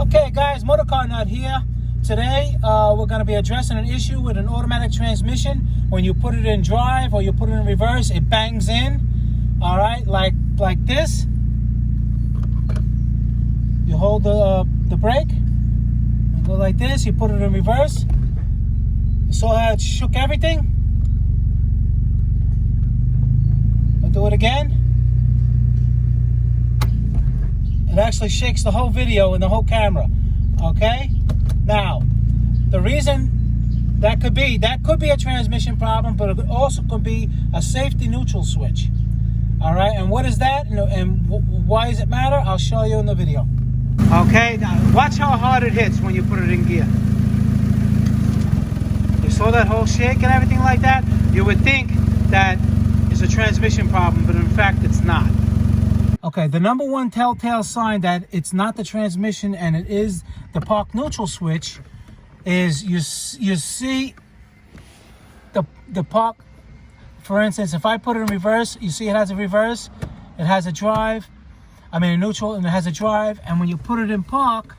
Okay guys, Motorcarnut here. Today we're going to be addressing an issue with an automatic transmission. When you put it in drive or you put it in reverse, it bangs in. All right, like this. You hold the brake and go like this. You put it in reverse. You saw how it shook everything? I'll do it again. It actually shakes the whole video and the whole camera. Okay? Now, the reason that could be a transmission problem, but it also could be a safety neutral switch. All right, and what is that and why does it matter? I'll show you in the video. Okay, now watch how hard it hits when you put it in gear. You saw that whole shake and everything like that? You would think that is a transmission problem, but in fact it's not. Okay, the number one telltale sign that it's not the transmission and it is the park neutral switch is you see the park. For instance, if I put it in reverse, you see it has a reverse, it has a drive, a neutral, and it has a drive, and when you put it in park,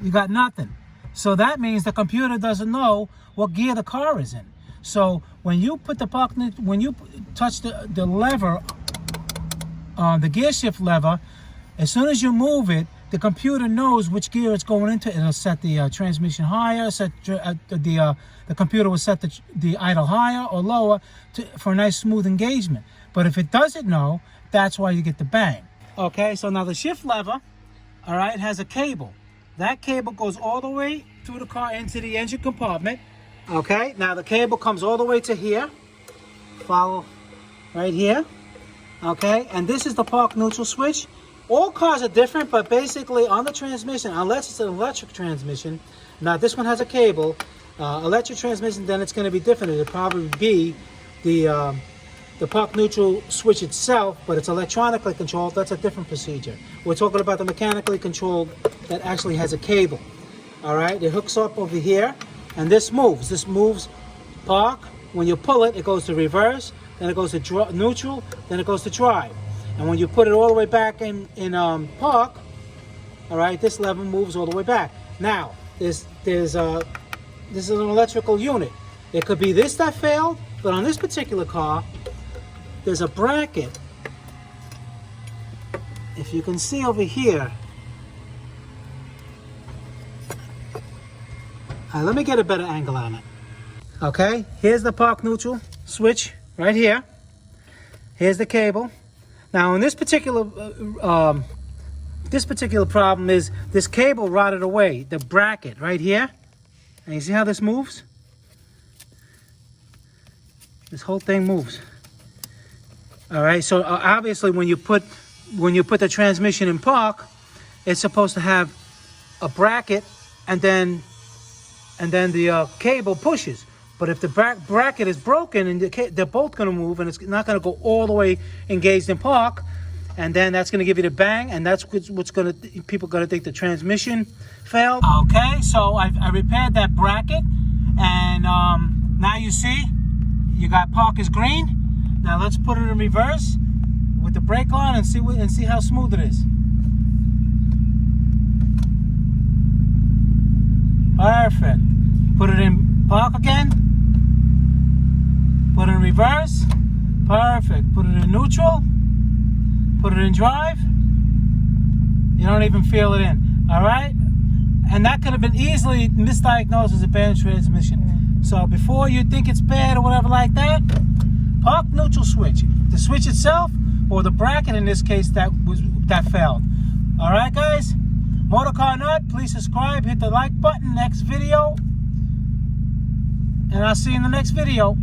you got nothing. So that means the computer doesn't know what gear the car is in. So when you put the park, when you touch the lever, the gear shift lever, as soon as you move it, the computer knows which gear it's going into. It'll set the transmission higher, the computer will set the idle higher or lower for a nice smooth engagement. But if it doesn't know, that's why you get the bang. Okay, so now the shift lever, all right, has a cable. That cable goes all the way through the car into the engine compartment. Okay, now the cable comes all the way to here. Follow right here. Okay, and this is the park neutral switch. All cars are different, but basically on the transmission, unless it's an electric transmission, now this one has a cable, electric transmission, then it's going to be different. It'll probably be the park neutral switch itself, but it's electronically controlled. That's a different procedure. We're talking about the mechanically controlled that actually has a cable. All right, it hooks up over here, and this moves. This moves park. When you pull it, it goes to reverse. Then it goes to neutral, then it goes to drive. And when you put it all the way back in park, all right, this lever moves all the way back. Now, this is an electrical unit. It could be this that failed, but on this particular car, there's a bracket. If you can see over here. All right, let me get a better angle on it. Okay, here's the park neutral switch. Right here. Here's the cable. Now, in this particular problem is this cable rotted away. The bracket right here. And you see how this moves? This whole thing moves. All right. So obviously, when you put the transmission in park, it's supposed to have a bracket, and then the cable pushes. But if the bracket is broken, and they're both going to move, and it's not going to go all the way engaged in park, and then that's going to give you the bang, and that's what's going to, people going to think the transmission failed. Okay, so I repaired that bracket, and now you see, you got park is green. Now let's put it in reverse with the brake on and see how smooth it is. Perfect. Put it in park again. Put it in reverse. Perfect. Put it in neutral. Put it in drive. You don't even feel it in. All right? And that could have been easily misdiagnosed as a bad transmission. So before you think it's bad or whatever like that, park neutral switch. The switch itself or the bracket in this case that failed. All right, guys? Motorcarnut, please subscribe. Hit the like button. Next video. And I'll see you in the next video.